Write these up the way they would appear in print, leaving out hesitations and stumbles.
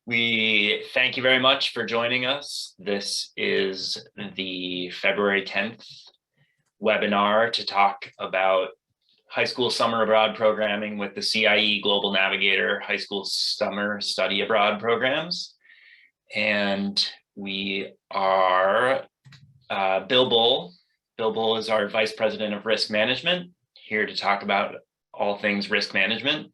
We thank you very much for joining us. This is the February 10th webinar to talk about high school summer abroad programming with the CIE Global Navigator high school summer study abroad programs. And we are Bill Bull. Bill Bull is our Vice President of Risk Management, here to talk about all things risk management.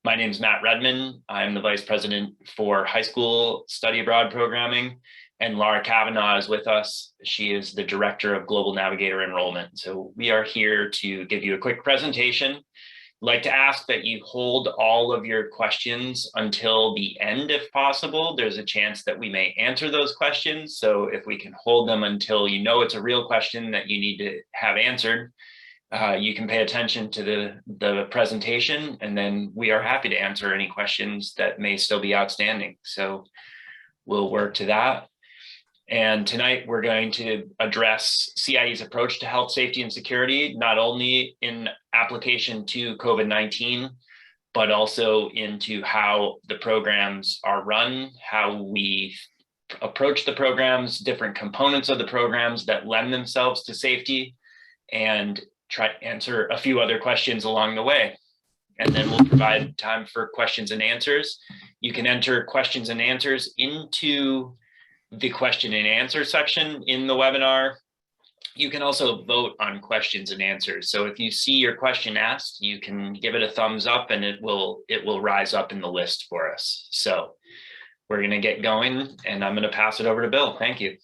My name is Matt Redman. I'm the Vice President for High School Study Abroad Programming, and Laura Kavanaugh is with us. She is the Director of Global Navigator Enrollment. So we are here to give you a quick presentation. I'd like to ask that you hold all of your questions until the end if possible. There's a chance that we may answer those questions. So if we can hold them until you know it's a real question that you need to have answered, you can pay attention to the presentation, and then we are happy to answer any questions that may still be outstanding. So we'll work to that. And tonight we're going to address CIE's approach to health, safety, and security, not only in application to COVID-19, but also into how the programs are run, how we approach the programs, different components of the programs that lend themselves to safety, and try to answer a few other questions along the way. And then we'll provide time for questions and answers. You can enter questions and answers into the question and answer section in the webinar. You can also vote on questions and answers. So if you see your question asked, you can give it a thumbs up and it will rise up in the list for us. So we're going to get going, and I'm going to pass it over to Bill. Thank you.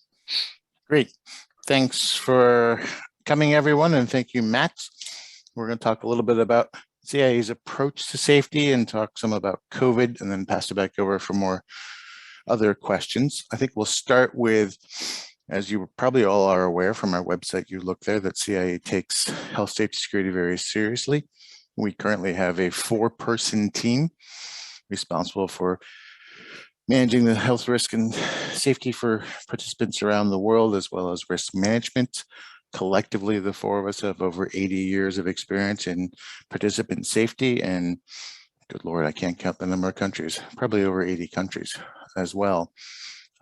Great. Thanks for coming, everyone, and thank you, Matt. We're going to talk a little bit about CIE's approach to safety and talk some about COVID, and then pass it back over for more other questions. I think we'll start with, as you probably all are aware from our website, you look there, that CIE takes health, safety, security very seriously. We currently have a 4-person team responsible for managing the health risk and safety for participants around the world, as well as risk management. Collectively, the 4 of us have over 80 years of experience in participant safety, and good Lord, I can't count the number of countries, probably over 80 countries as well.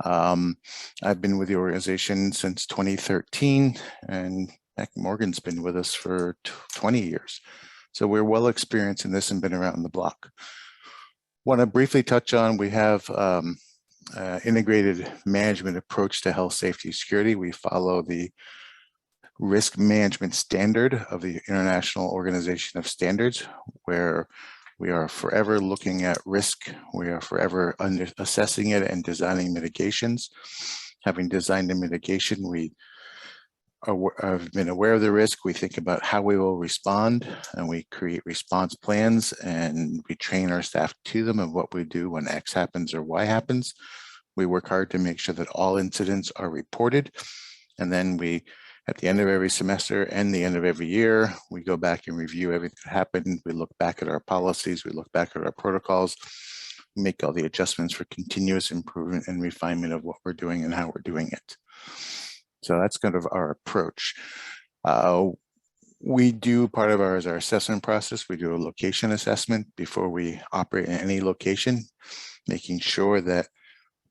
I've been with the organization since 2013, and Beck Morgan's been with us for 20 years. So we're well experienced in this and been around the block. Want to briefly touch on, we have integrated management approach to health, safety, security. We follow the risk management standard of the International Organization of Standards, where we are forever looking at risk. We are forever assessing it and designing mitigations. Having designed a mitigation, we have been aware of the risk. We think about how we will respond, and we create response plans, and we train our staff to them of what we do when X happens or Y happens. We work hard to make sure that all incidents are reported, and then we, at the end of every semester and the end of every year, we go back and review everything that happened. We look back at our policies, we look back at our protocols, make all the adjustments for continuous improvement and refinement of what we're doing and how we're doing it. So that's kind of our approach. We do, part of our assessment process, we do a location assessment before we operate in any location, making sure that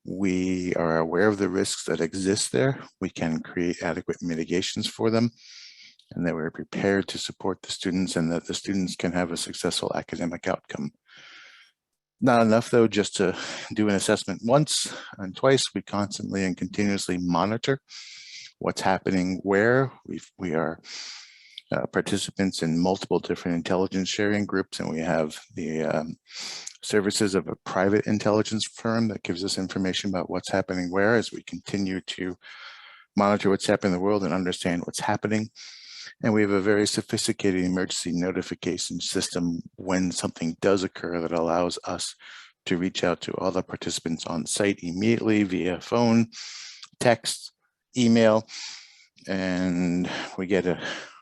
we are aware of the risks that exist there. We can create adequate mitigations for them, and that we're prepared to support the students, and that the students can have a successful academic outcome. Not enough, though, just to do an assessment once and twice. We constantly and continuously monitor what's happening where. We are participants in multiple different intelligence sharing groups, and we have the services of a private intelligence firm that gives us information about what's happening where, as we continue to monitor what's happening in the world and understand what's happening. And we have a very sophisticated emergency notification system when something does occur that allows us to reach out to all the participants on site immediately via phone, text, email, and we get a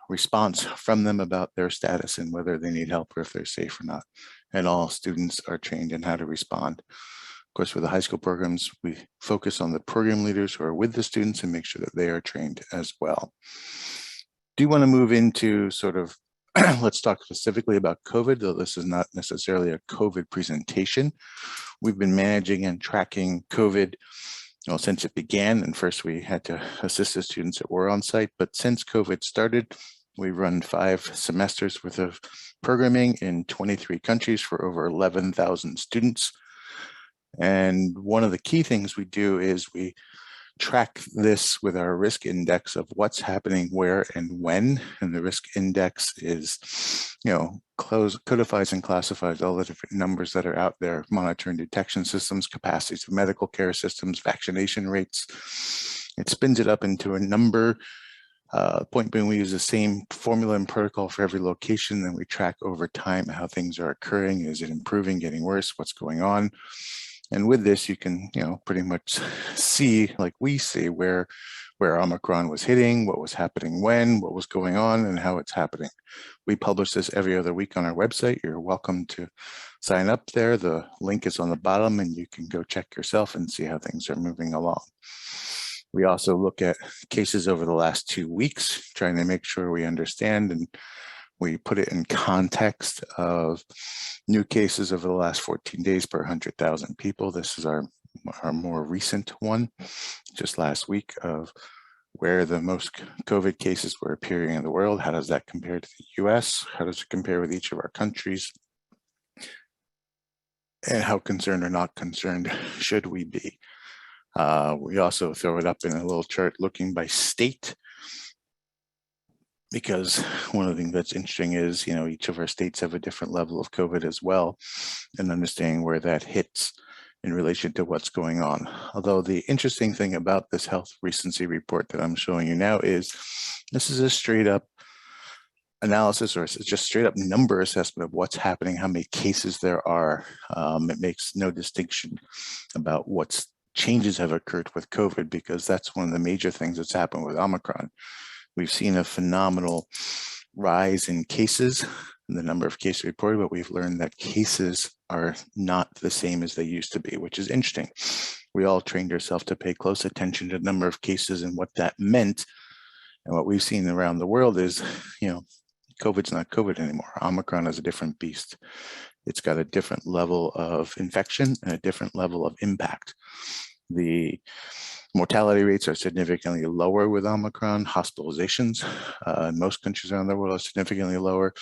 response from them about their status and whether they need help or if they're safe or not. And all students are trained in how to respond. Of course, with the high school programs, we focus on the program leaders who are with the students and make sure that they are trained as well. Do you want to move into sort of Let's talk specifically about COVID, though this is not necessarily a COVID presentation. We've been managing and tracking COVID since it began, and first we had to assist the students that were on site, but since COVID started, we've run 5 semesters worth of programming in 23 countries for over 11,000 students. And one of the key things we do is we track this with our risk index of what's happening where and when. And the risk index is, codifies and classifies all the different numbers that are out there, monitoring detection systems, capacities of medical care systems, vaccination rates. It spins it up into a number. Point being, we use the same formula and protocol for every location, and we track over time how things are occurring. Is it improving, getting worse? What's going on? And with this, you can, pretty much see, like we see, where Omicron was hitting, what was happening when, what was going on, and how it's happening. We publish this every other week on our website. You're welcome to sign up there. The link is on the bottom, and you can go check yourself and see how things are moving along. We also look at cases over the last 2 weeks, trying to make sure we understand, and we put it in context of new cases over the last 14 days per 100,000 people. This is our more recent one, just last week, of where the most COVID cases were appearing in the world. How does that compare to the US? How does it compare with each of our countries? And how concerned or not concerned should we be? We also throw it up in a little chart looking by state, because one of the things that's interesting is, each of our states have a different level of COVID as well, and understanding where that hits in relation to what's going on. Although the interesting thing about this health recency report that I'm showing you now is this is a straight up analysis, or it's just straight up number assessment of what's happening, how many cases there are. It makes no distinction about what changes have occurred with COVID, because that's one of the major things that's happened with Omicron. We've seen a phenomenal rise in cases, in the number of cases reported, but we've learned that cases are not the same as they used to be, which is interesting. We all trained ourselves to pay close attention to the number of cases and what that meant. And what we've seen around the world is, COVID's not COVID anymore. Omicron is a different beast. It's got a different level of infection and a different level of impact. The mortality rates are significantly lower with Omicron. Hospitalizations in most countries around the world are significantly lower.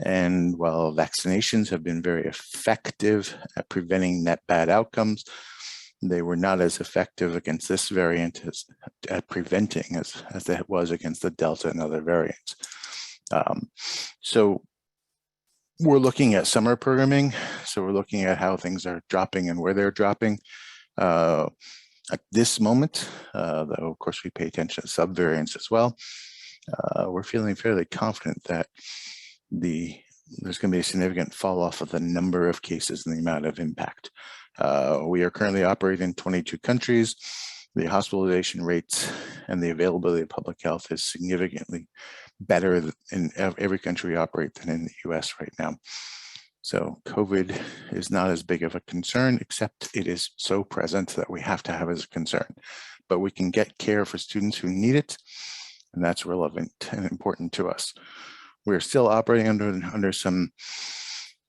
And while vaccinations have been very effective at preventing net bad outcomes, they were not as effective against this variant at preventing as it was against the Delta and other variants. So we're looking at summer programming. So we're looking at how things are dropping and where they're dropping. At this moment, though, of course, we pay attention to subvariants as well. We're feeling fairly confident that there's going to be a significant fall off of the number of cases and the amount of impact. We are currently operating in 22 countries. The hospitalization rates and the availability of public health is significantly better in every country we operate than in the US right now. So COVID is not as big of a concern, except it is so present that we have to have it as a concern. But we can get care for students who need it, and that's relevant and important to us. We're still operating under some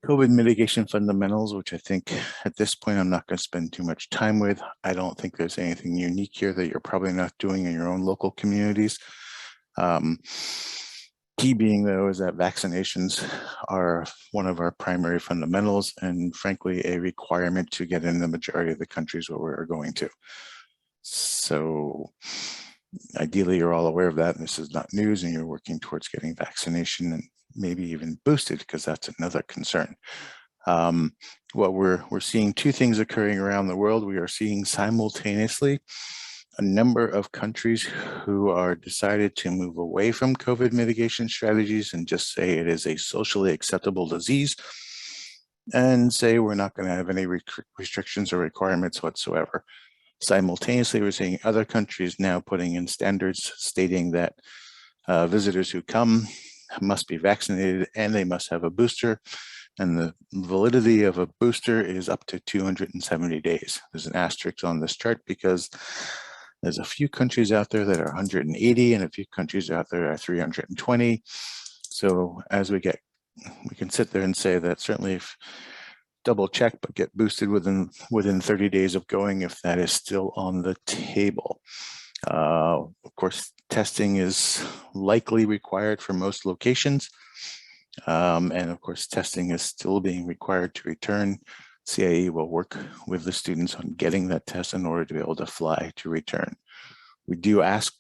COVID mitigation fundamentals, which I think at this point I'm not going to spend too much time with. I don't think there's anything unique here that you're probably not doing in your own local communities. Key being, though, is that vaccinations are one of our primary fundamentals, and frankly, a requirement to get in the majority of the countries where we're going to. So ideally, you're all aware of that, and this is not news, and you're working towards getting vaccination and maybe even boosted, because that's another concern. What we're seeing two things occurring around the world. We are seeing simultaneously a number of countries who are decided to move away from COVID mitigation strategies and just say it is a socially acceptable disease, and say we're not going to have any restrictions or requirements whatsoever. Simultaneously, we're seeing other countries now putting in standards stating that visitors who come must be vaccinated and they must have a booster. And the validity of a booster is up to 270 days. There's an asterisk on this chart because there's a few countries out there that are 180 and a few countries out there are 320. So as we can sit there and say that certainly if double check, but get boosted within 30 days of going if that is still on the table. Of course, testing is likely required for most locations. And of course, testing is still being required to return. CIE will work with the students on getting that test in order to be able to fly to return. We do ask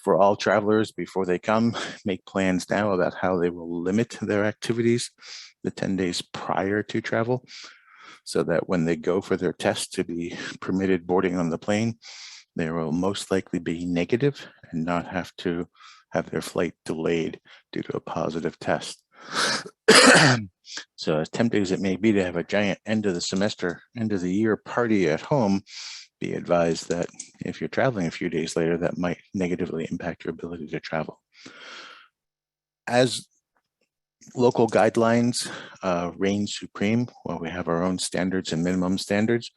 for all travelers before they come, make plans now about how they will limit their activities the 10 days prior to travel, so that when they go for their test to be permitted boarding on the plane, they will most likely be negative and not have to have their flight delayed due to a positive test. So as tempting as it may be to have a giant end of the semester, end of the year party at home, be advised that if you're traveling a few days later, that might negatively impact your ability to travel. As local guidelines reign supreme, while we have our own standards and minimum standards,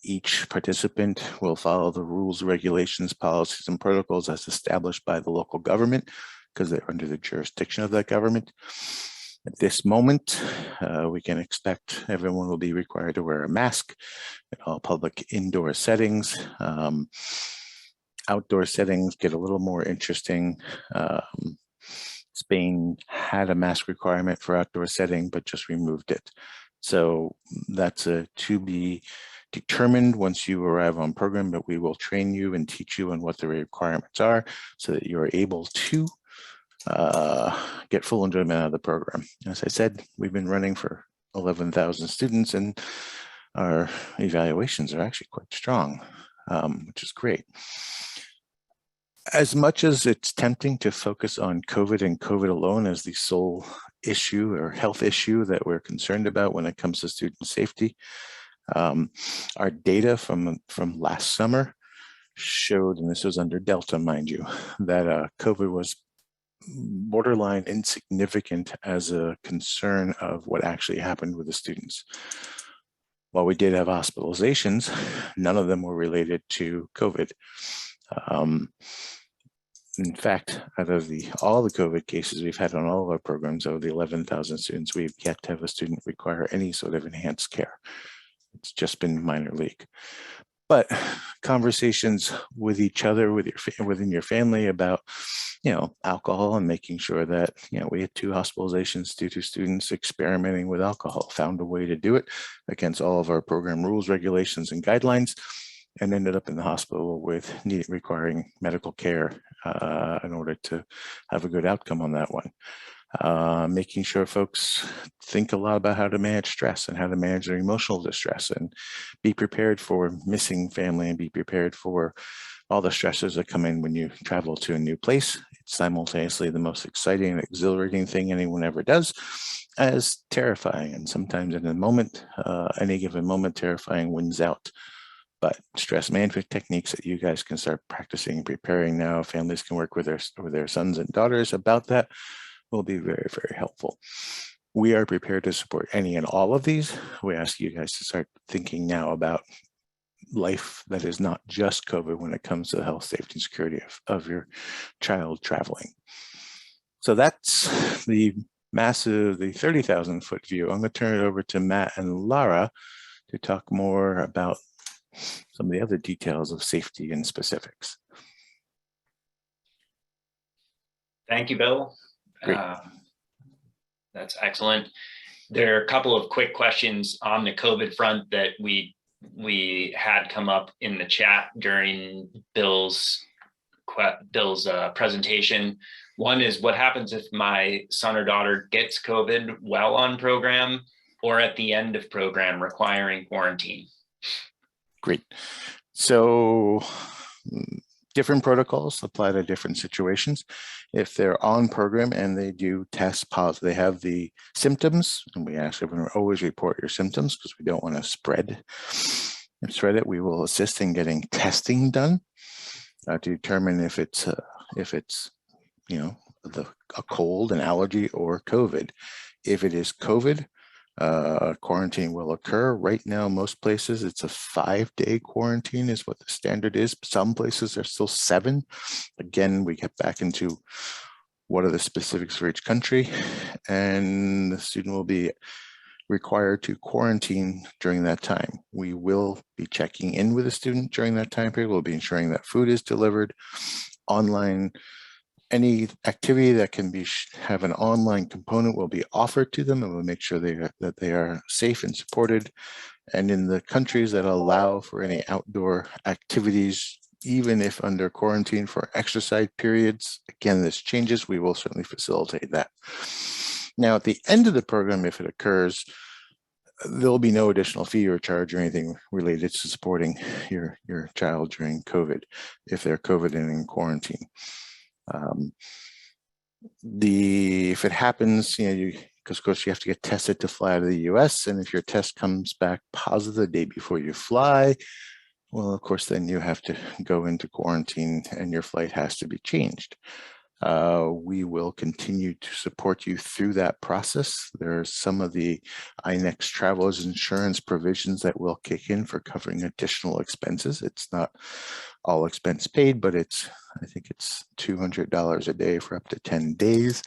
each participant will follow the rules, regulations, policies, and protocols as established by the local government, because they're under the jurisdiction of that government. At this moment, we can expect everyone will be required to wear a mask in all public indoor settings. Outdoor settings get a little more interesting. Spain had a mask requirement for outdoor setting, but just removed it. So that's to be determined once you arrive on program, but we will train you and teach you on what the requirements are so that you're able to get full enjoyment out of the program. As I said, we've been running for 11,000 students, and our evaluations are actually quite strong, which is great. As much as it's tempting to focus on COVID and COVID alone as the sole issue or health issue that we're concerned about when it comes to student safety, our data from last summer showed, and this was under Delta, mind you, that COVID was borderline insignificant as a concern of what actually happened with the students. While we did have hospitalizations, none of them were related to COVID. In fact, out of all the COVID cases we've had on all of our programs, over the 11,000 students, we've yet to have a student require any sort of enhanced care. It's just been minor league. But conversations with each other, within your family about, alcohol, and making sure that, we had 2 hospitalizations due to students experimenting with alcohol, found a way to do it against all of our program rules, regulations, and guidelines, and ended up in the hospital with requiring medical care in order to have a good outcome on that one. Making sure folks think a lot about how to manage stress and how to manage their emotional distress, and be prepared for missing family, and be prepared for all the stressors that come in when you travel to a new place. It's simultaneously the most exciting and exhilarating thing anyone ever does, as terrifying. And sometimes in a moment, any given moment, terrifying wins out. But stress management techniques that you guys can start practicing and preparing now, families can work with their sons and daughters about that, will be very, very helpful. We are prepared to support any and all of these. We ask you guys to start thinking now about life that is not just COVID when it comes to the health, safety, and security of your child traveling. So that's the 30,000 foot view. I'm going to turn it over to Matt and Lara to talk more about some of the other details of safety and specifics. Thank you, Bill. That's excellent. There are a couple of quick questions on the COVID front that we had come up in the chat during Bill's presentation. One is, what happens if my son or daughter gets COVID while on program or at the end of program requiring quarantine? Great. So different protocols apply to different situations. If they're on program and they do test positive, they have the symptoms, and we ask everyone to always report your symptoms because we don't want to spread it. We will assist in getting testing done to determine if it's a cold, an allergy, or COVID. If it is COVID, quarantine will occur. Right now, most places it's a 5-day quarantine is what the standard is. Some places are still 7. Again, we get back into what are the specifics for each country, and the student will be required to quarantine during that time. We will be checking in with the student during that time period. We'll be ensuring that food is delivered online. Any activity that can be have an online component will be offered to them, and we'll make sure that they are safe and supported. And in the countries that allow for any outdoor activities, even if under quarantine for exercise periods, again, this changes, we will certainly facilitate that. Now, at the end of the program, if it occurs, there'll be no additional fee or charge or anything related to supporting your child during COVID, if they're COVID and in quarantine. If it happens, because of course you have to get tested to fly to the US, and if your test comes back positive the day before you fly, well, of course, then you have to go into quarantine and your flight has to be changed. We will continue to support you through that process. There are some of the INEX travelers insurance provisions that will kick in for covering additional expenses. It's not all expense paid, but I think it's $200 a day for up to 10 days.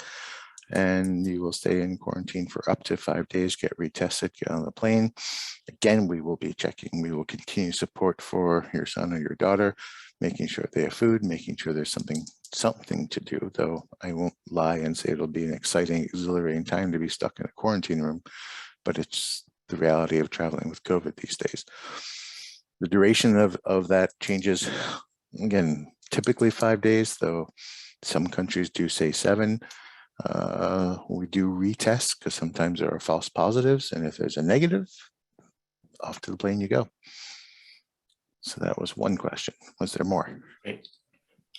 And you will stay in quarantine for up to 5 days, get retested, get on the plane. Again, we will be checking. We will continue support for your son or your daughter, making sure they have food, making sure there's something to do, though I won't lie and say it'll be an exciting, exhilarating time to be stuck in a quarantine room, but it's the reality of traveling with COVID these days. The duration of that changes, again, typically 5 days, though some countries do say 7. We do retest because sometimes there are false positives, and if there's a negative, off to the plane you go. So that was one question. Was there more? Great.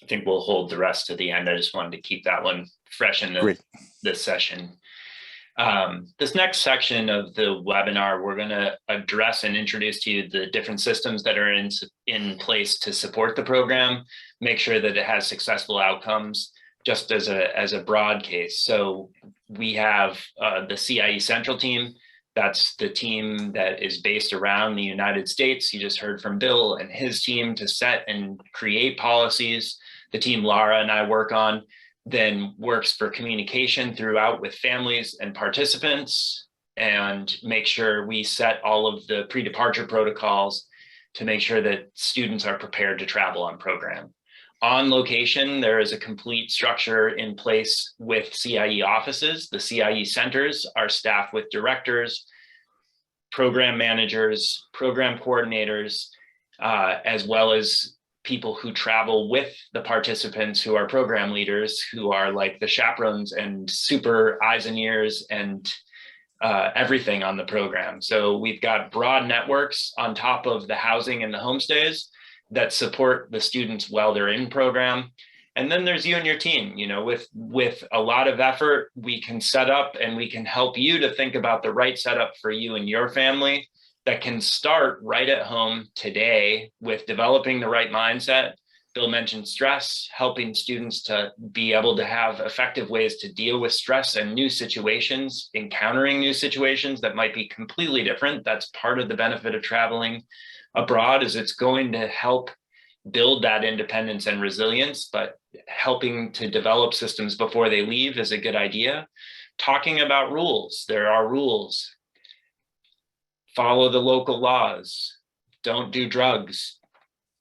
I think we'll hold the rest to the end. I just wanted to keep that one fresh in this session. This next section of the webinar, we're going to address and introduce to you the different systems that are in place to support the program, make sure that it has successful outcomes, just as a broad case. So we have the CIE Central team. That's the team that is based around the United States. You just heard from Bill and his team to set and create policies. The team Lara and I work on then works for communication throughout with families and participants, and make sure we set all of the pre-departure protocols to make sure that students are prepared to travel on program. On location, there is a complete structure in place with CIE offices. The CIE centers are staffed with directors, program managers, program coordinators, as well as people who travel with the participants who are program leaders, who are like the chaperones and super eyes and ears and everything on the program. So we've got broad networks on top of the housing and the homestays that support the students while they're in program. And then there's you and your team. With a lot of effort, we can set up and we can help you to think about the right setup for you and your family that can start right at home today with developing the right mindset. Bill mentioned stress, helping students to be able to have effective ways to deal with stress and new situations, encountering new situations that might be completely different. That's part of the benefit of traveling abroad, is it's going to help build that independence and resilience, but helping to develop systems before they leave is a good idea. Talking about rules, there are rules. Follow the local laws. Don't do drugs.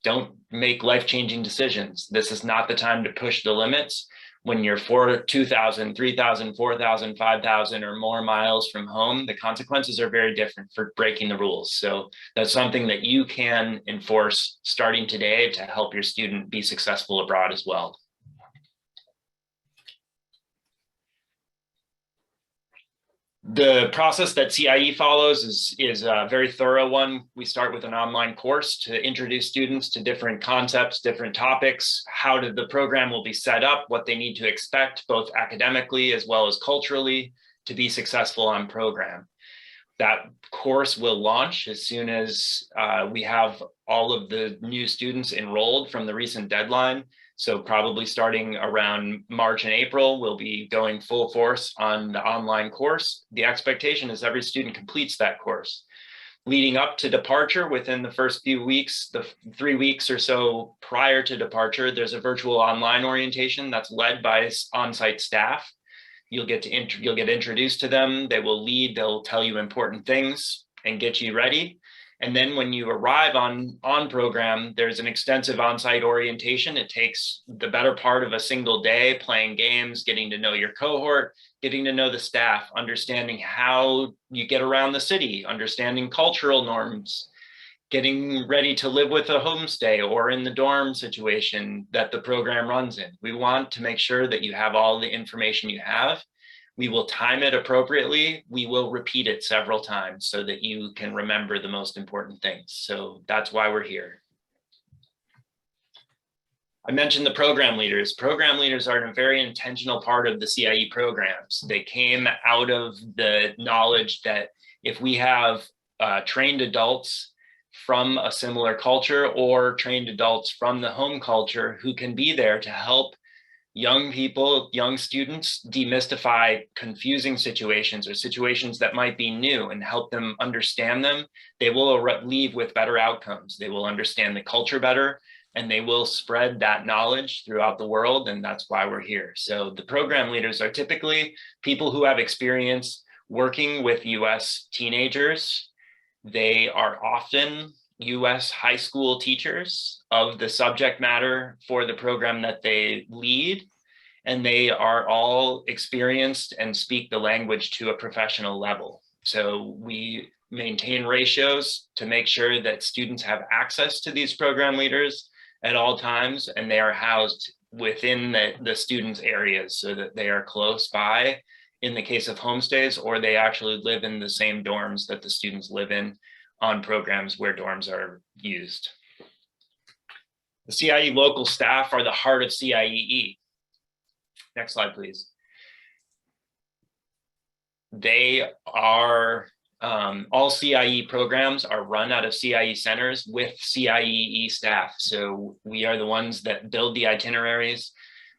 Don't make life-changing decisions. This is not the time to push the limits. When you're 2,000, 3,000, 4,000, 5,000 or more miles from home, the consequences are very different for breaking the rules. So that's something that you can enforce starting today to help your student be successful abroad as well. The process that CIE follows is a very thorough one. We start with an online course to introduce students to different concepts, different topics, how the program will be set up, what they need to expect, both academically as well as culturally, to be successful on program. That course will launch as soon as we have all of the new students enrolled from the recent deadline. So probably starting around March and April, we'll be going full force on the online course. The expectation is every student completes that course. Leading up to departure, within the first few weeks, the 3 weeks or so prior to departure, there's a virtual online orientation that's led by on-site staff. You'll get introduced to them. They will lead, they'll tell you important things and get you ready. And then when you arrive on program, there's an extensive on-site orientation. It takes the better part of a single day, playing games, getting to know your cohort, getting to know the staff, understanding how you get around the city, understanding cultural norms, getting ready to live with a homestay or in the dorm situation that the program runs in. We want to make sure that you have all the information you have. We will time it appropriately. We will repeat it several times so that you can remember the most important things. So that's why we're here. I mentioned the program leaders. Program leaders are a very intentional part of the CIE programs. They came out of the knowledge that if we have trained adults from a similar culture or trained adults from the home culture who can be there to help young people, young students demystify confusing situations or situations that might be new and help them understand them, they will leave with better outcomes. They will understand the culture better and they will spread that knowledge throughout the world. And that's why we're here. So the program leaders are typically people who have experience working with US teenagers. They are often US high school teachers of the subject matter for the program that they lead, and they are all experienced and speak the language to a professional level. So we maintain ratios to make sure that students have access to these program leaders at all times, and they are housed within the students' areas so that they are close by in the case of homestays, or they actually live in the same dorms that the students live in on programs where dorms are used. The CIE local staff are the heart of CIEE. Next slide, please. They are, all CIE programs are run out of CIE centers with CIEE staff. So we are the ones that build the itineraries.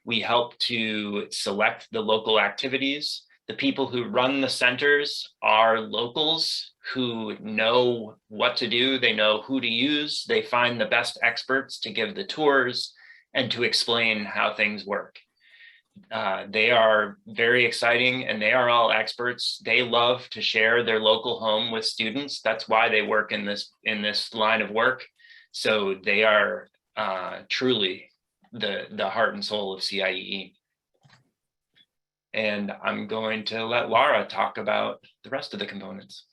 We help to select the local activities. The people who run the centers are locals who know what to do. They know who to use. They find the best experts to give the tours and to explain how things work. They are very exciting and they are all experts. They love to share their local home with students. That's why they work in this line of work. So they are truly the heart and soul of CIEE. And I'm going to let Laura talk about the rest of the components.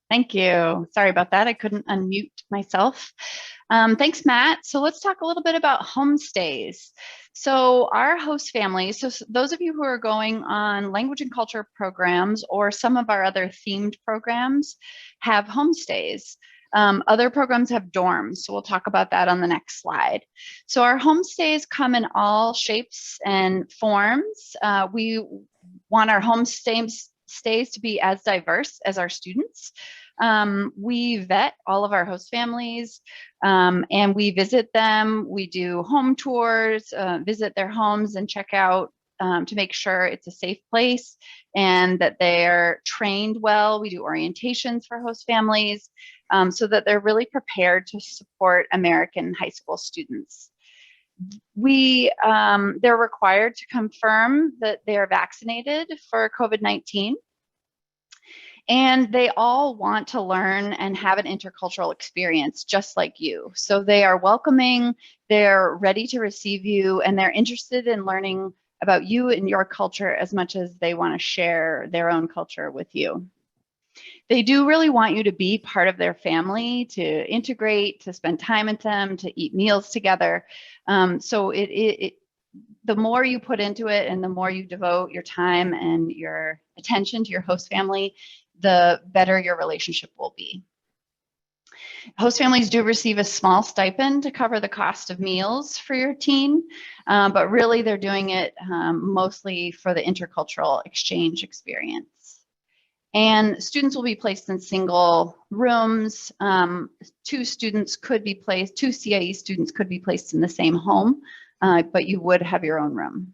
Thank you. Sorry about that. I couldn't unmute myself. Thanks, Matt. So let's talk a little bit about homestays. So our host families, so those of you who are going on language and culture programs or some of our other themed programs have homestays. Other programs have dorms, so we'll talk about that on the next slide. So our homestays come in all shapes and forms. We want our homestays to be as diverse as our students. We vet all of our host families and we visit them. We do home tours, visit their homes and check out to make sure it's a safe place and that they're trained well. We do orientations for host families so that they're really prepared to support American high school students. They're required to confirm that they are vaccinated for COVID-19. And they all want to learn and have an intercultural experience just like you. So they are welcoming, they're ready to receive you, and they're interested in learning about you and your culture as much as they want to share their own culture with you. They do really want you to be part of their family, to integrate, to spend time with them, to eat meals together. So the more you put into it and the more you devote your time and your attention to your host family, the better your relationship will be. Host families do receive a small stipend to cover the cost of meals for your teen, but really they're doing it mostly for the intercultural exchange experience. And students will be placed in single rooms. Two CIE students could be placed in the same home, but you would have your own room.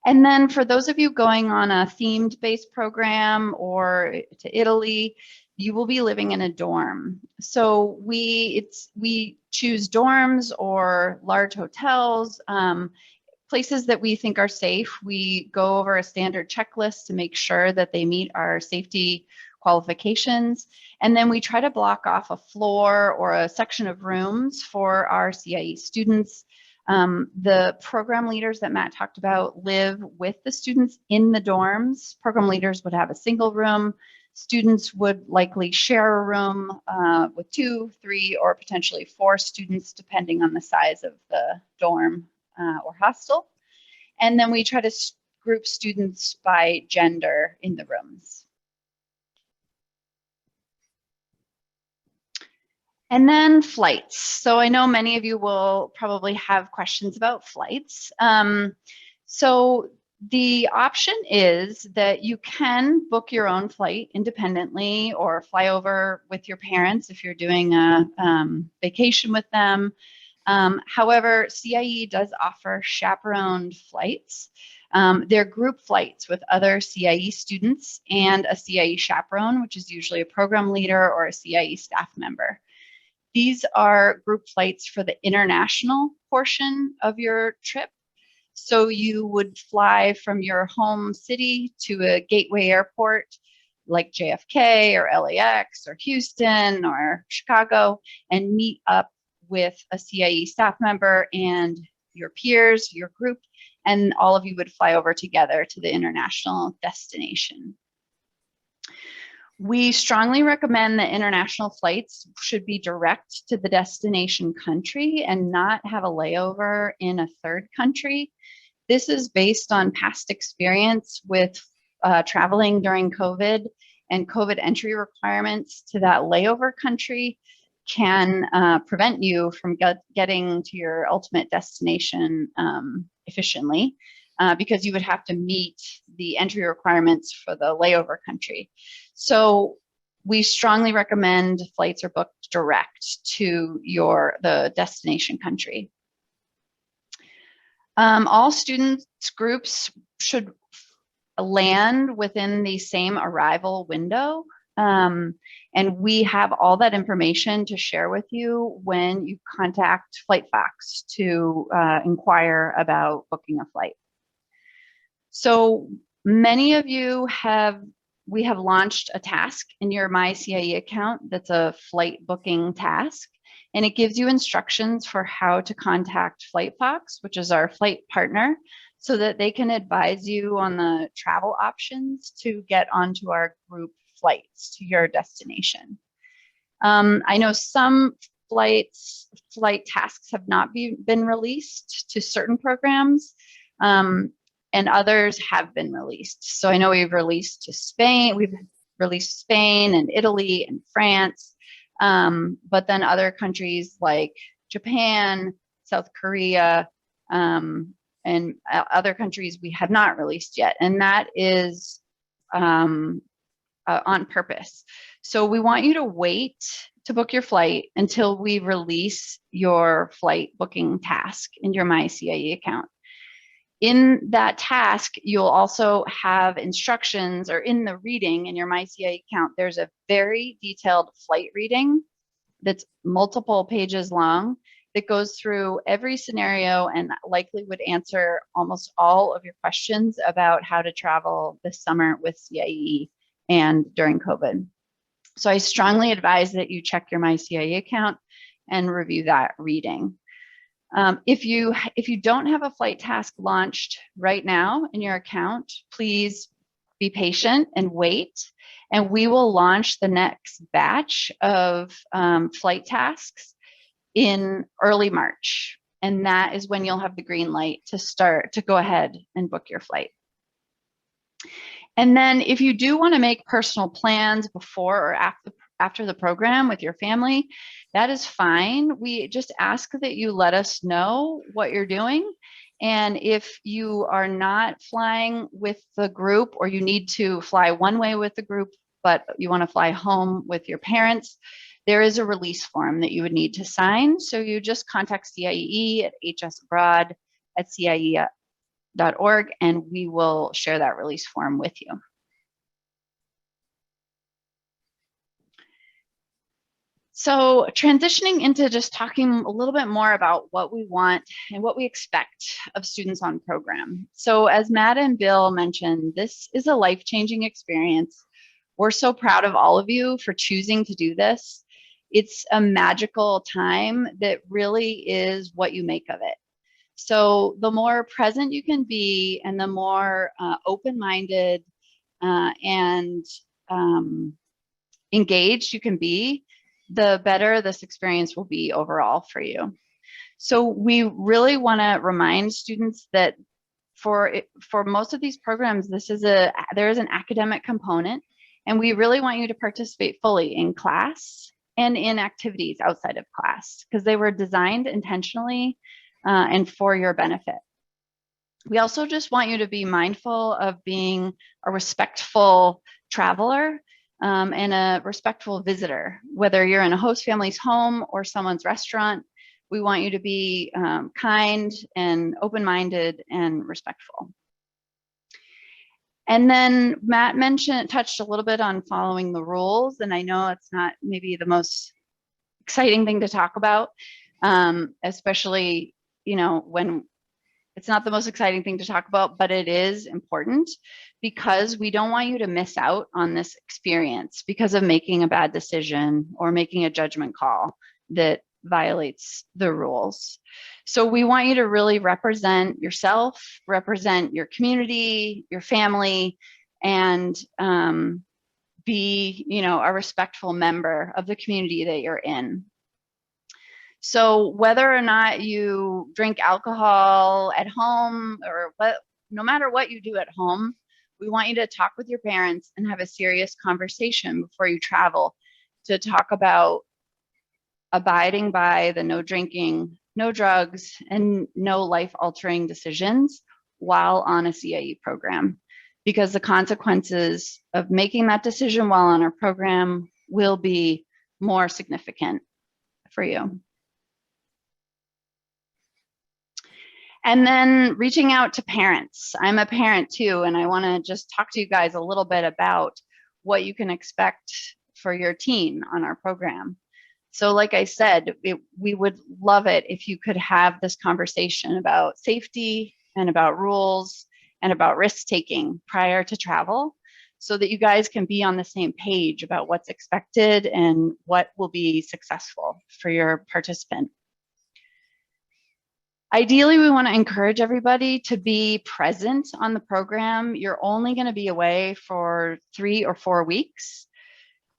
And then for those of you going on a themed based program or to Italy, you will be living in a dorm. So we choose dorms or large hotels, places that we think are safe. We go over a standard checklist to make sure that they meet our safety qualifications. And then we try to block off a floor or a section of rooms for our CIE students. The program leaders that Matt talked about live with the students in the dorms. Program leaders would have a single room. Students would likely share a room with 2, 3, or potentially 4 students, depending on the size of the dorm or hostel. And then we try to group students by gender in the rooms. And then flights. So I know many of you will probably have questions about flights. So the option is that you can book your own flight independently or fly over with your parents if you're doing a vacation with them. However, CIE does offer chaperoned flights. They're group flights with other CIE students and a CIE chaperone, which is usually a program leader or a CIE staff member. These are group flights for the international portion of your trip. So you would fly from your home city to a gateway airport like JFK or LAX or Houston or Chicago and meet up with a CIE staff member and your peers, your group, and all of you would fly over together to the international destination. We strongly recommend that international flights should be direct to the destination country and not have a layover in a third country. This is based on past experience with traveling during COVID, and COVID entry requirements to that layover country can prevent you from getting to your ultimate destination efficiently. Because you would have to meet the entry requirements for the layover country. So we strongly recommend flights are booked direct to the destination country. All students groups should land within the same arrival window. And we have all that information to share with you when you contact FlightFox to inquire about booking a flight. So many of you we have launched a task in your MyCIE account that's a flight booking task, and it gives you instructions for how to contact FlightFox, which is our flight partner, so that they can advise you on the travel options to get onto our group flights to your destination. I know some flight tasks have not been released to certain programs. And others have been released. So I know we've released Spain and Italy and France, but then other countries like Japan, South Korea, and other countries we have not released yet. And that is on purpose. So we want you to wait to book your flight until we release your flight booking task in your MyCIE account. In that task, you'll also have instructions, or in the reading in your MyCIE account, there's a very detailed flight reading that's multiple pages long that goes through every scenario and likely would answer almost all of your questions about how to travel this summer with CIE and during COVID. So I strongly advise that you check your MyCIE account and review that reading. If you don't have a flight task launched right now in your account, please be patient and wait, and we will launch the next batch of flight tasks in early March. And that is when you'll have the green light to go ahead and book your flight. And then if you do want to make personal plans before or after the program with your family, that is fine. We just ask that you let us know what you're doing, And if you are not flying with the group, or you need to fly one way with the group, but you want to fly home with your parents, there is a release form that you would need to sign. So you just contact CIE at hsabroad@cie.org, and we will share that release form with you. So transitioning into just talking a little bit more about what we want and what we expect of students on program. So as Matt and Bill mentioned, this is a life-changing experience. We're so proud of all of you for choosing to do this. It's a magical time that really is what you make of it. So the more present you can be, and the more open-minded and engaged you can be, the better this experience will be overall for you. So we really want to remind students that for most of these programs, there is an academic component, and we really want you to participate fully in class and in activities outside of class, because they were designed intentionally and for your benefit. We also just want you to be mindful of being a respectful traveler and a respectful visitor. Whether you're in a host family's home or someone's restaurant, we want you to be kind and open-minded and respectful. And then Matt touched a little bit on following the rules, and I know it's not maybe the most exciting thing to talk about, especially, when it's not the most exciting thing to talk about, but it is important, because we don't want you to miss out on this experience because of making a bad decision or making a judgment call that violates the rules. So we want you to really represent yourself, represent your community, your family, and be, a respectful member of the community that you're in. So whether or not you drink alcohol at home, or no matter what you do at home, we want you to talk with your parents and have a serious conversation before you travel, to talk about abiding by the no drinking, no drugs, and no life-altering decisions while on a CIE program, because the consequences of making that decision while on our program will be more significant for you. And then reaching out to parents. I'm a parent too, and I want to just talk to you guys a little bit about what you can expect for your teen on our program. So like I said, we would love it if you could have this conversation about safety and about rules and about risk taking prior to travel, so that you guys can be on the same page about what's expected and what will be successful for your participant. Ideally, we want to encourage everybody to be present on the program. You're only going to be away for 3 or 4 weeks,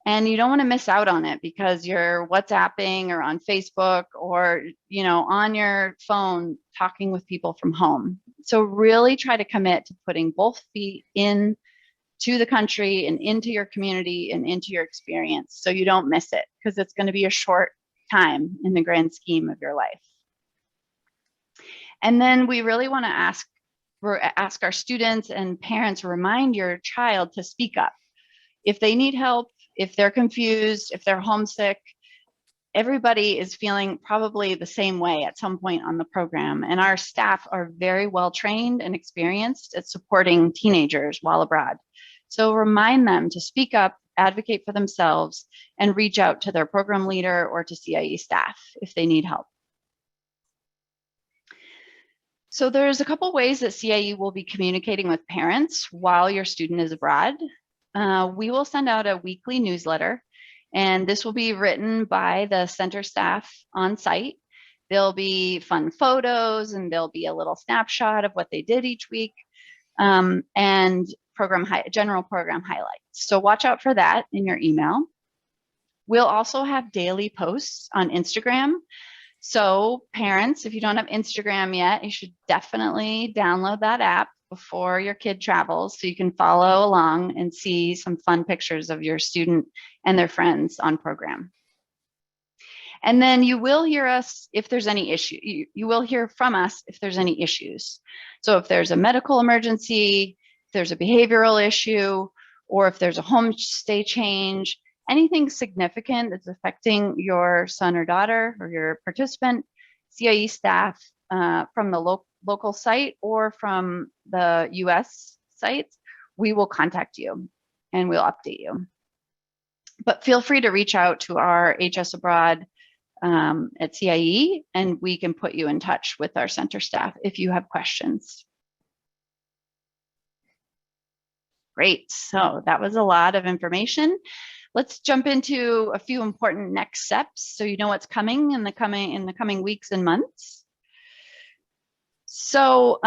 and you don't want to miss out on it because you're WhatsApping or on Facebook or, on your phone talking with people from home. So really try to commit to putting both feet in to the country and into your community and into your experience, so you don't miss it, because it's going to be a short time in the grand scheme of your life. And then we really want to ask our students and parents, remind your child to speak up. If they need help, if they're confused, if they're homesick, everybody is feeling probably the same way at some point on the program. And our staff are very well trained and experienced at supporting teenagers while abroad. So remind them to speak up, advocate for themselves, and reach out to their program leader or to CIE staff if they need help. So there's a couple ways that CIE will be communicating with parents while your student is abroad. We will send out a weekly newsletter, and this will be written by the center staff on site. There'll be fun photos, and there'll be a little snapshot of what they did each week, and general program highlights. So watch out for that in your email. We'll also have daily posts on Instagram. So parents, if you don't have Instagram yet, you should definitely download that app before your kid travels, so you can follow along and see some fun pictures of your student and their friends on program. And then you will hear us if there's any issue. You will hear from us if there's any issues. So if there's a medical emergency, if there's a behavioral issue, or if there's a homestay change, anything significant that's affecting your son or daughter or your participant, CIE staff from the local site or from the US sites, we will contact you and we'll update you. But feel free to reach out to our HS Abroad at CIE, and we can put you in touch with our center staff if you have questions. Great, so that was a lot of information. Let's jump into a few important next steps so you know what's coming in the coming weeks and months. So,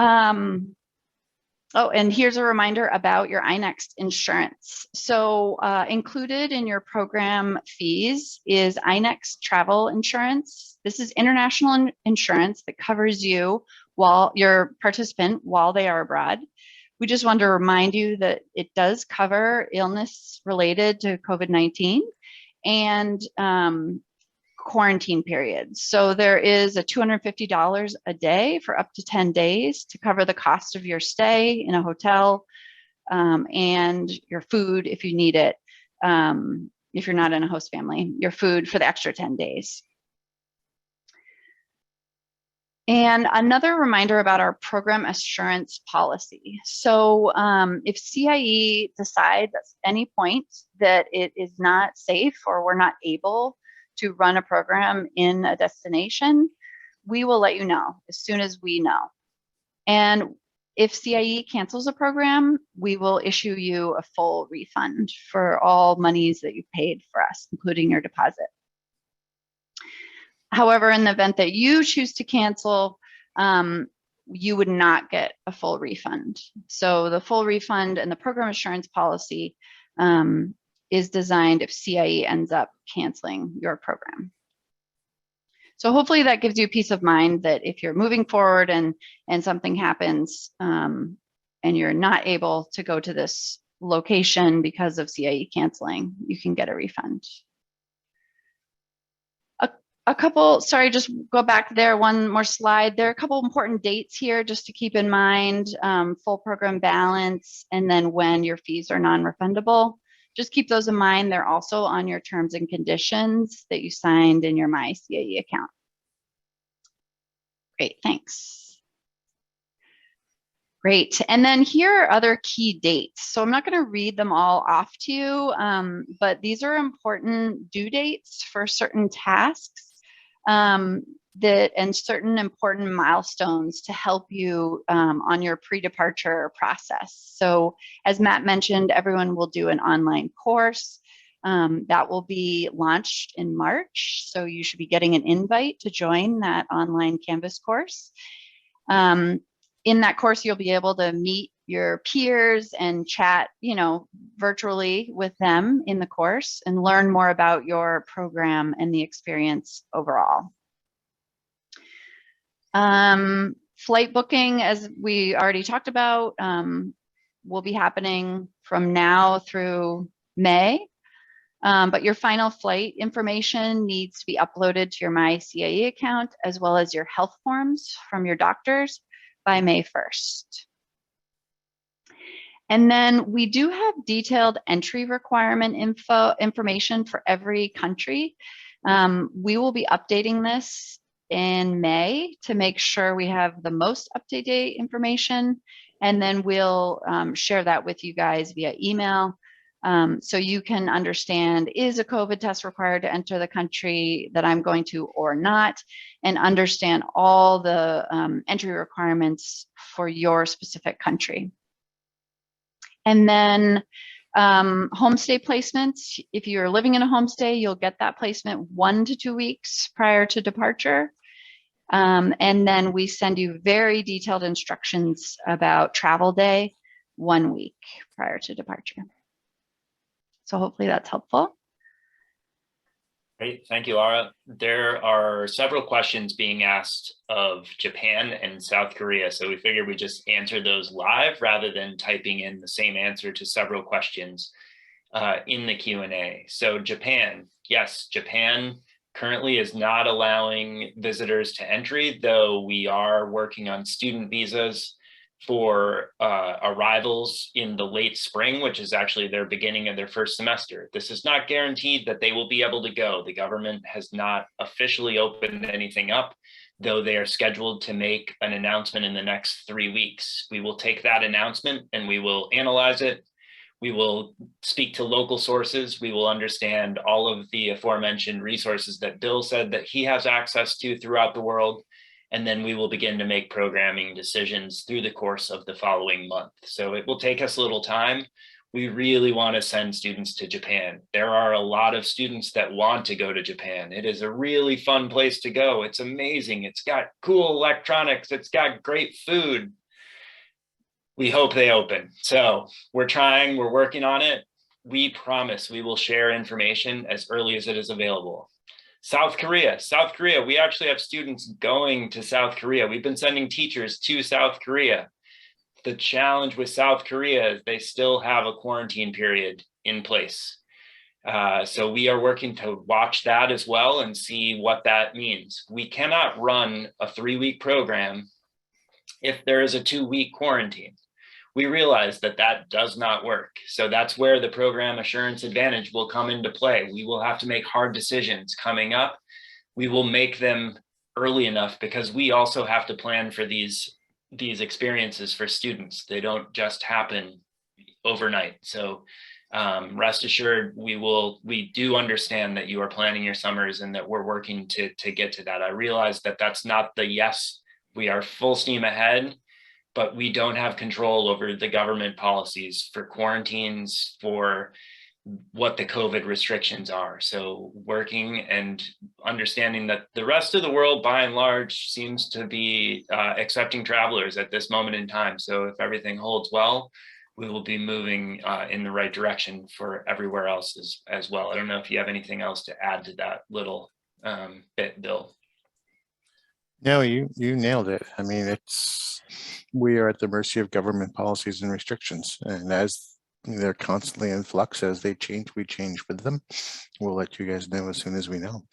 oh, and here's a reminder about your iNext insurance. So included in your program fees is iNext travel insurance. This is international insurance that covers you while your participant while they are abroad. We just want to remind you that it does cover illness related to COVID-19 and quarantine periods. So there is a $250 a day for up to 10 days to cover the cost of your stay in a hotel and your food if you need it, if you're not in a host family, your food for the extra 10 days. And another reminder about our program assurance policy. So if CIE decides at any point that it is not safe or we're not able to run a program in a destination, we will let you know as soon as we know. And if CIE cancels a program, we will issue you a full refund for all monies that you've paid for us, including your deposit. However, in the event that you choose to cancel, you would not get a full refund. So the full refund and the program assurance policy is designed if CIE ends up canceling your program. So hopefully that gives you peace of mind that if you're moving forward and something happens and you're not able to go to this location because of CIE canceling, you can get a refund. A couple, sorry, just go back there, one more slide. There are a couple important dates here just to keep in mind, full program balance, and then when your fees are non-refundable. Just keep those in mind. They're also on your terms and conditions that you signed in your My CIE account. Great, thanks. Great, and then here are other key dates. So I'm not gonna read them all off to you, but these are important due dates for certain tasks and certain important milestones to help you on your pre-departure process. So as Matt mentioned, everyone will do an online course that will be launched in March. So you should be getting an invite to join that online Canvas course. In that course, you'll be able to meet your peers and chat, virtually with them in the course and learn more about your program and the experience overall. Flight booking, as we already talked about, will be happening from now through May. But your final flight information needs to be uploaded to your My CIE account, as well as your health forms from your doctors by May 1st. And then we do have detailed entry requirement information for every country. We will be updating this in May to make sure we have the most up-to-date information, and then we'll share that with you guys via email so you can understand, is a COVID test required to enter the country that I'm going to or not, and understand all the entry requirements for your specific country. And then homestay placements, if you're living in a homestay, you'll get that placement 1 to 2 weeks prior to departure. And then we send you very detailed instructions about travel day 1 week prior to departure. So hopefully that's helpful. Great, thank you, Laura. There are several questions being asked of Japan and South Korea, so we figured we just answer those live rather than typing in the same answer to several questions in the Q&A. So Japan, yes, Japan currently is not allowing visitors to entry, though we are working on student visas for arrivals in the late spring, which is actually their beginning of their first semester. This is not guaranteed that they will be able to go. The government has not officially opened anything up, though they are scheduled to make an announcement in the next 3 weeks. We will take that announcement and we will analyze it. We will speak to local sources. We will understand all of the aforementioned resources that Bill said that he has access to throughout the world. And then we will begin to make programming decisions through the course of the following month. So it will take us a little time. We really want to send students to Japan. There are a lot of students that want to go to Japan. It is a really fun place to go. It's amazing. It's got cool electronics. It's got great food. We hope they open. So we're trying, we're working on it. We promise we will share information as early as it is available. South Korea, we actually have students going to South Korea. We've been sending teachers to South Korea. The challenge with South Korea is they still have a quarantine period in place. So we are working to watch that as well and see what that means. We cannot run a 3-week program if there is a 2-week quarantine. We realize that that does not work. So that's where the program assurance advantage will come into play. We will have to make hard decisions coming up. We will make them early enough because we also have to plan for these experiences for students. They don't just happen overnight. So rest assured, we do understand that you are planning your summers and that we're working to get to that. I realize that that's not the yes, we are full steam ahead, but we don't have control over the government policies for quarantines, for what the COVID restrictions are. So working and understanding that the rest of the world, by and large, seems to be accepting travelers at this moment in time. So if everything holds well, we will be moving in the right direction for everywhere else as well. I don't know if you have anything else to add to that little bit, Bill. No, you nailed it. I mean, we are at the mercy of government policies and restrictions, and as they're constantly in flux, as they change, we change with them. We'll let you guys know as soon as we know.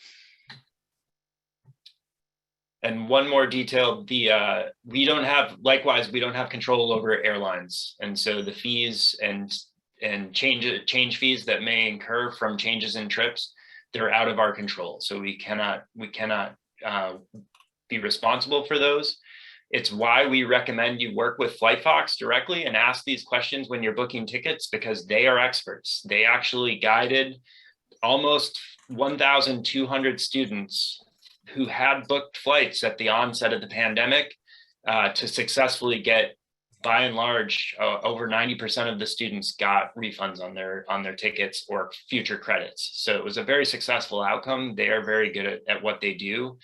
And one more detail, we don't have control over airlines, and so the fees and change fees that may incur from changes in trips, they're out of our control. So we cannot be responsible for those. It's why we recommend you work with FlightFox directly and ask these questions when you're booking tickets, because they are experts. They actually guided almost 1,200 students who had booked flights at the onset of the pandemic to successfully get, by and large, over 90% of the students got refunds on their tickets or future credits. So it was a very successful outcome. They are very good at what they do.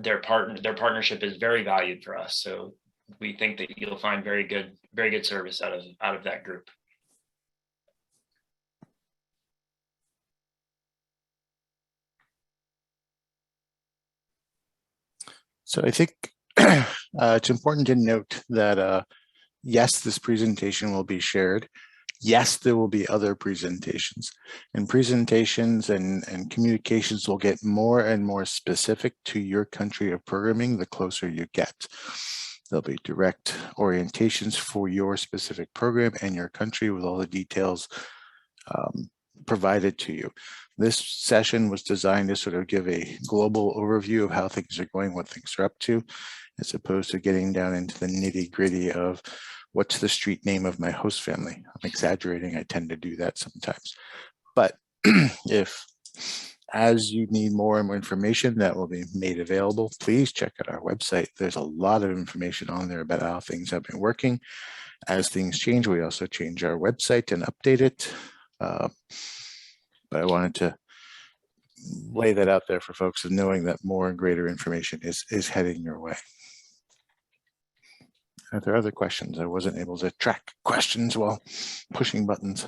Their partnership is very valued for us. So we think that you'll find very good service out of that group. So I think it's important to note that yes, this presentation will be shared. Yes, there will be other presentations, and presentations and communications will get more and more specific to your country of programming the closer you get. There'll be direct orientations for your specific program and your country with all the details provided to you. This session was designed to sort of give a global overview of how things are going, what things are up to, as opposed to getting down into the nitty-gritty of what's the street name of my host family. I'm exaggerating, I tend to do that sometimes. But if, as you need more and more information, that will be made available, please check out our website. There's a lot of information on there about how things have been working. As things change, we also change our website and update it. But I wanted to lay that out there for folks, of knowing that more and greater information is heading your way. Are there other questions? I wasn't able to track questions while pushing buttons.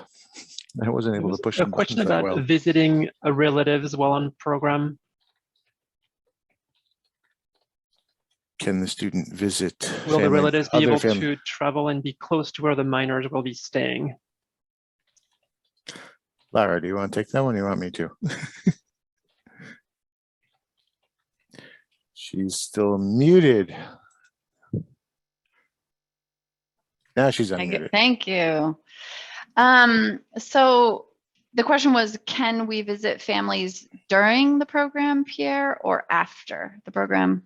I wasn't able to push a question about well. Visiting a relative as well on program. Can the student visit? Will the relatives be able family? to travel and be close to where the minors will be staying? Lara, do you want to take that one? Or you want me to? She's still muted. Now she's unmuted. Thank you. So the question was, can we visit families during the program, Pierre, or after the program?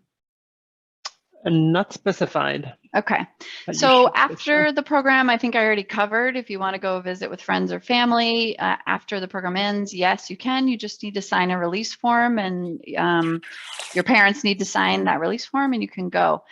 Not specified. Okay. But you So should after the program, I think I already covered, if you want to go visit with friends or family after the program ends, yes, you can. You just need to sign a release form, and your parents need to sign that release form, and you can go.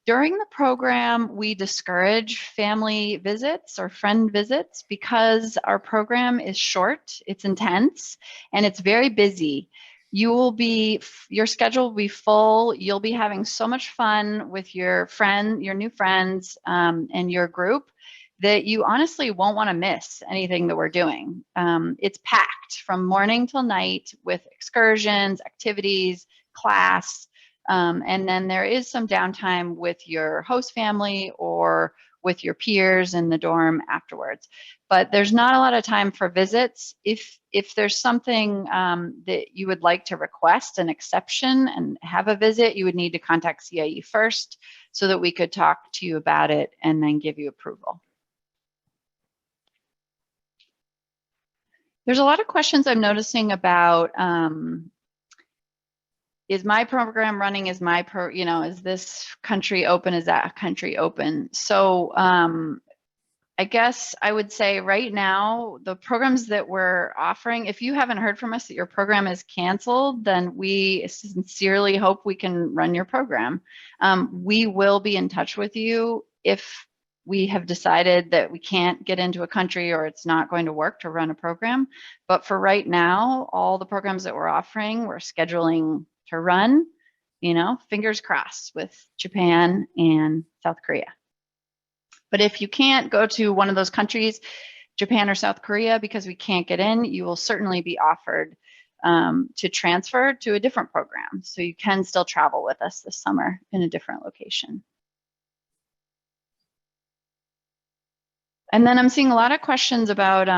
During the program, we discourage family visits or friend visits because our program is short, it's intense, and it's very busy. Your schedule will be full. You'll be having so much fun with your new friends, and your group, that you honestly won't want to miss anything that we're doing. It's packed from morning till night with excursions, activities, class. And then there is some downtime with your host family or with your peers in the dorm afterwards. But there's not a lot of time for visits. If there's something that you would like to request an exception and have a visit, you would need to contact CIE first so that we could talk to you about it and then give you approval. There's a lot of questions I'm noticing about is my program running? Is this country open? Is that country open? So I guess I would say right now, the programs that we're offering, if you haven't heard from us that your program is canceled, then we sincerely hope we can run your program. We will be in touch with you if we have decided that we can't get into a country or it's not going to work to run a program. But for right now, all the programs that we're offering, we're scheduling to run, fingers crossed, with Japan and South Korea. But if you can't go to one of those countries, Japan or South Korea, because we can't get in, you will certainly be offered to transfer to a different program. So you can still travel with us this summer in a different location. And then I'm seeing a lot of questions about,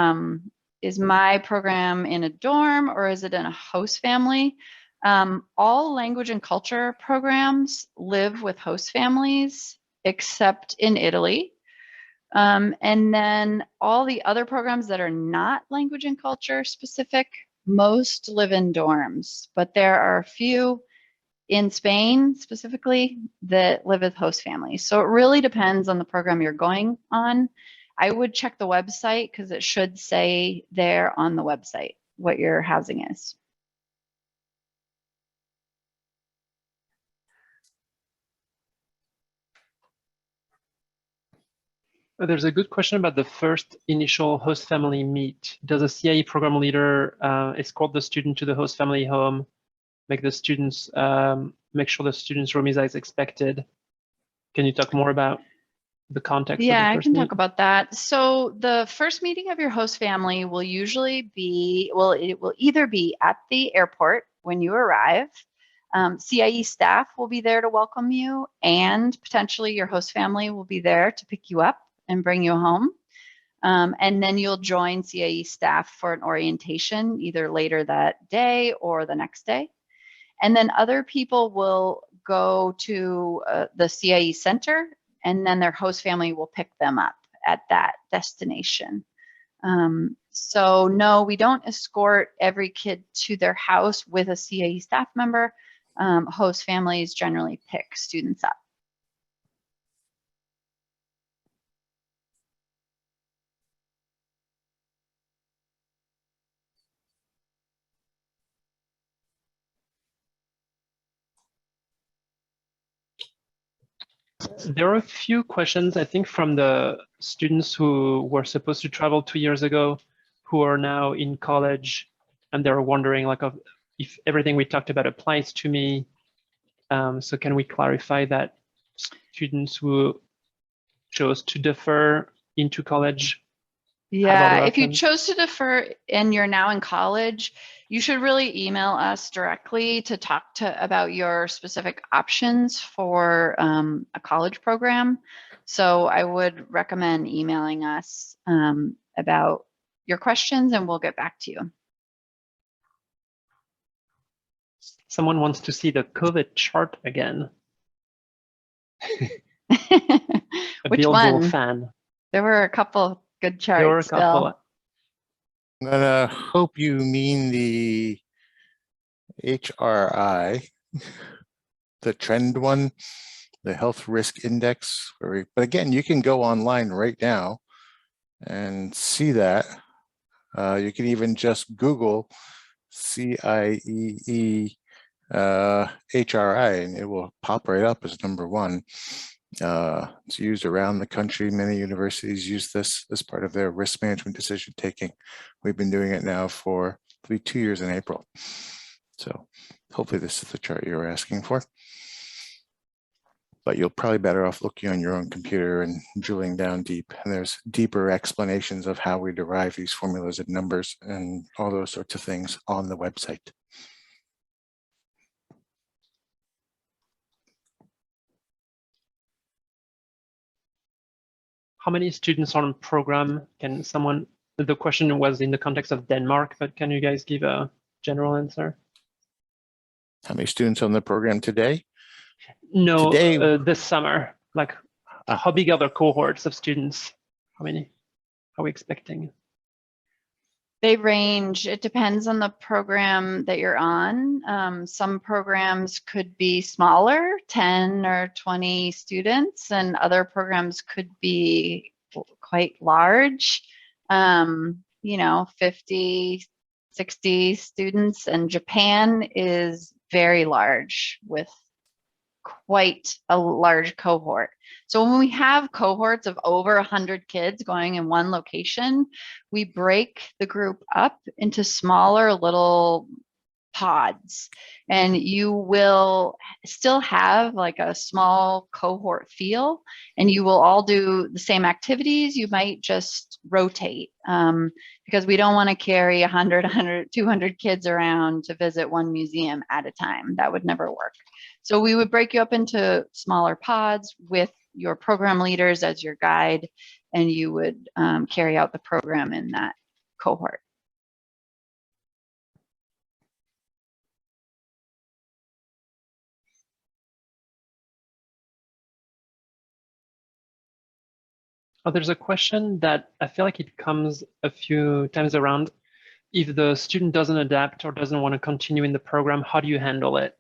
is my program in a dorm or is it in a host family? All language and culture programs live with host families, except in Italy. And then all the other programs that are not language and culture specific, most live in dorms, but there are a few in Spain specifically that live with host families. So it really depends on the program you're going on. I would check the website because it should say there on the website what your housing is. There's a good question about the first initial host family meet. Does a CIE program leader escort the student to the host family home, make sure the student's room is as expected? Can you talk more about the context? Yeah, of the I first can meet? talk about that. So the first meeting of your host family will usually be, well, it will either be at the airport when you arrive. CIE staff will be there to welcome you, and potentially your host family will be there to pick you up and bring you home. And then you'll join CIE staff for an orientation either later that day or the next day. And then other people will go to the CIE center, and then their host family will pick them up at that destination. So no, we don't escort every kid to their house with a CIE staff member. Host families generally pick students up. There are a few questions, I think, from the students who were supposed to travel 2 years ago, who are now in college, and they're wondering if everything we talked about applies to me. So can we clarify that students who chose to defer into college? Yeah, if you chose to defer and you're now in college, you should really email us directly to talk about your specific options for a college program. So I would recommend emailing us about your questions, and we'll get back to you. Someone wants to see the COVID chart again. A Which Bill Bull one? fan. There were a couple good There were a charts, Bill. couple. I'm gonna hope you mean the HRI, the trend one, the health risk index. But again, you can go online right now and see that. You can even just Google CIEE HRI and it will pop right up as #1. It's used around the country. Many universities use this as part of their risk management decision taking. We've been doing it now for 2 years in April. So hopefully this is the chart you were asking for. But you'll probably better off looking on your own computer and drilling down deep. And there's deeper explanations of how we derive these formulas and numbers and all those sorts of things on the website. How many students on program? Can someone, the question was in the context of Denmark, but can you guys give a general answer? How many students on the program today? No, Today, this summer, like how big are the cohorts of students? How many are we expecting? They range. It depends on the program that you're on. Some programs could be smaller, 10 or 20 students, and other programs could be quite large, 50, 60 students. And Japan is very large with quite a large cohort. So when we have cohorts of over 100 kids going in one location, we break the group up into smaller little pods, and you will still have like a small cohort feel, and you will all do the same activities. You might just rotate because we don't want to carry 100, 200 kids around to visit one museum at a time. That would never work. So we would break you up into smaller pods with your program leaders as your guide, and you would carry out the program in that cohort. Oh, there's a question that I feel like it comes a few times around. If the student doesn't adapt or doesn't want to continue in the program, how do you handle it?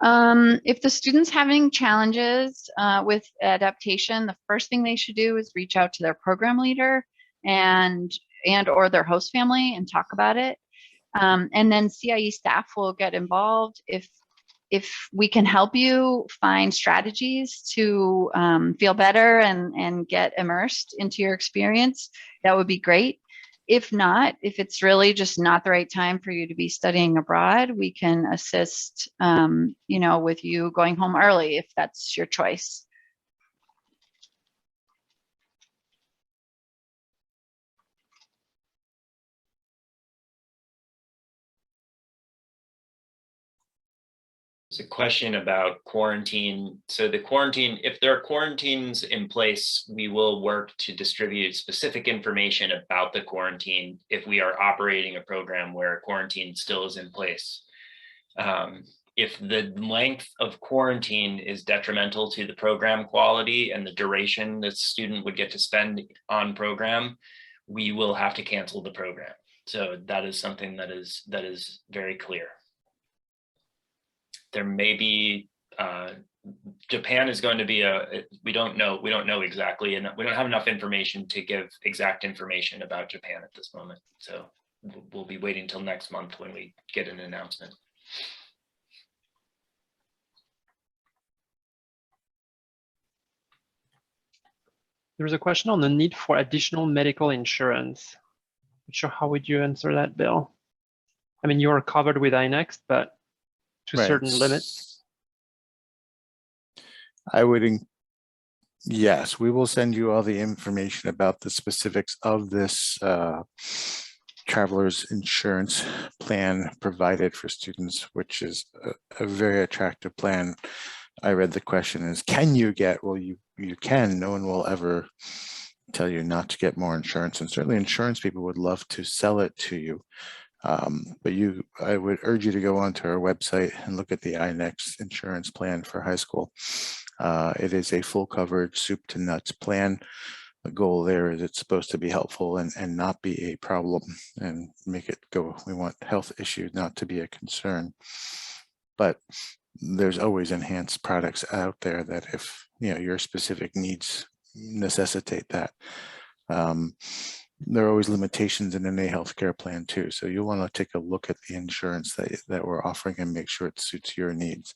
If the student's having challenges with adaptation, the first thing they should do is reach out to their program leader and or their host family and talk about it. And then CIE staff will get involved. If we can help you find strategies to feel better and get immersed into your experience, that would be great. If not, if it's really just not the right time for you to be studying abroad, we can assist, with you going home early if that's your choice. There's a question about quarantine. So the quarantine, if there are quarantines in place, we will work to distribute specific information about the quarantine if we are operating a program where quarantine still is in place. If the length of quarantine is detrimental to the program quality and the duration the student would get to spend on program, we will have to cancel the program. So that is something that is very clear. There may be, Japan is going to be we don't know exactly, and we don't have enough information to give exact information about Japan at this moment. So we'll be waiting until next month when we get an announcement. There's a question on the need for additional medical insurance. Not sure how would you answer that, Bill? I mean, you're covered with INEXT, but to certain limits. Yes, we will send you all the information about the specifics of this traveler's insurance plan provided for students, which is a very attractive plan. I read the question is, can you get? Well, you can. No one will ever tell you not to get more insurance, and certainly insurance people would love to sell it to you. But I would urge you to go onto our website and look at the iNext insurance plan for high school. It is a full coverage soup to nuts plan. The goal there is it's supposed to be helpful and not be a problem and make it go. We want health issues not to be a concern. But there's always enhanced products out there that if your specific needs necessitate that. There are always limitations in any healthcare plan too. So you'll want to take a look at the insurance that we're offering and make sure it suits your needs.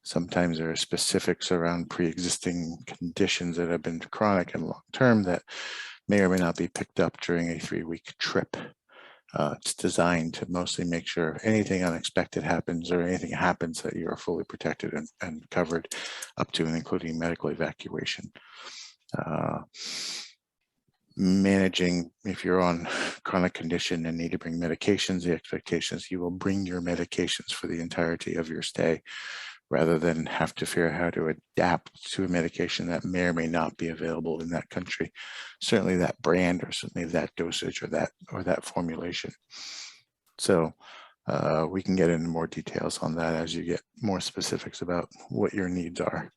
Sometimes there are specifics around pre-existing conditions that have been chronic and long-term that may or may not be picked up during a 3-week trip. It's designed to mostly make sure if anything unexpected happens or anything happens that you are fully protected and covered up to and including medical evacuation. Managing, if you're on chronic condition and need to bring medications, the expectations you will bring your medications for the entirety of your stay, rather than have to figure out how to adapt to a medication that may or may not be available in that country. Certainly that brand or certainly that dosage or that formulation. So we can get into more details on that as you get more specifics about what your needs are.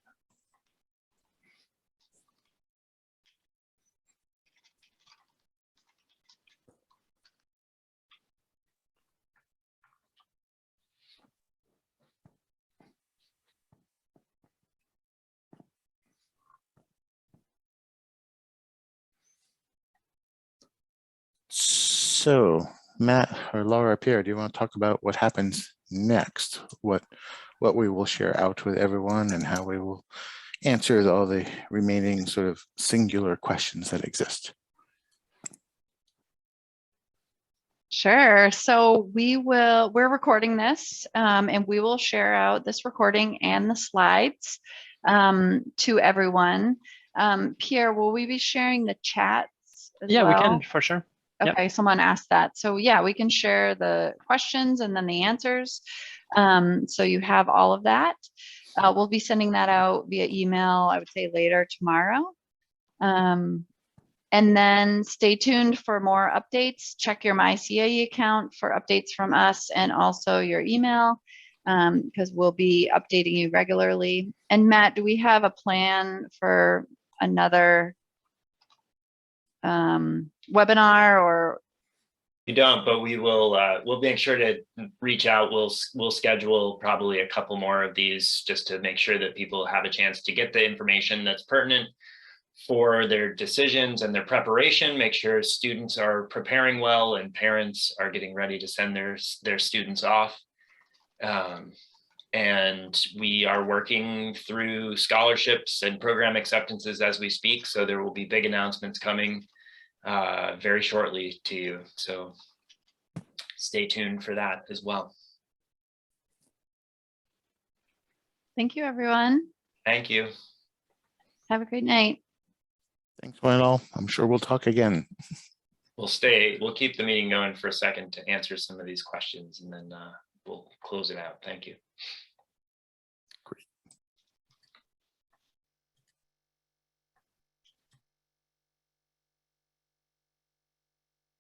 So Matt or Laura Pierre, do you want to talk about what happens next? What we will share out with everyone and how we will answer all the remaining sort of singular questions that exist? Sure. So we're recording this and we will share out this recording and the slides to everyone. Pierre, will we be sharing the chats as Yeah, well? we can for sure. Okay, yep. Someone asked that. So yeah, we can share the questions and then the answers. So you have all of that. We'll be sending that out via email, I would say later tomorrow. And then stay tuned for more updates. Check your MyCAE account for updates from us and also your email because we'll be updating you regularly. And Matt, do we have a plan for another webinar or? You don't, but we will. We'll make sure to reach out. We'll schedule probably a couple more of these just to make sure that people have a chance to get the information that's pertinent for their decisions and their preparation. Make sure students are preparing well and parents are getting ready to send their students off. And we are working through scholarships and program acceptances as we speak. So there will be big announcements coming very shortly to you. So stay tuned for that as well. Thank you, everyone. Thank you. Have a great night. Thanks, Wendell. I'm sure we'll talk again. We'll keep the meeting going for a second to answer some of these questions and then we'll close it out. Thank you.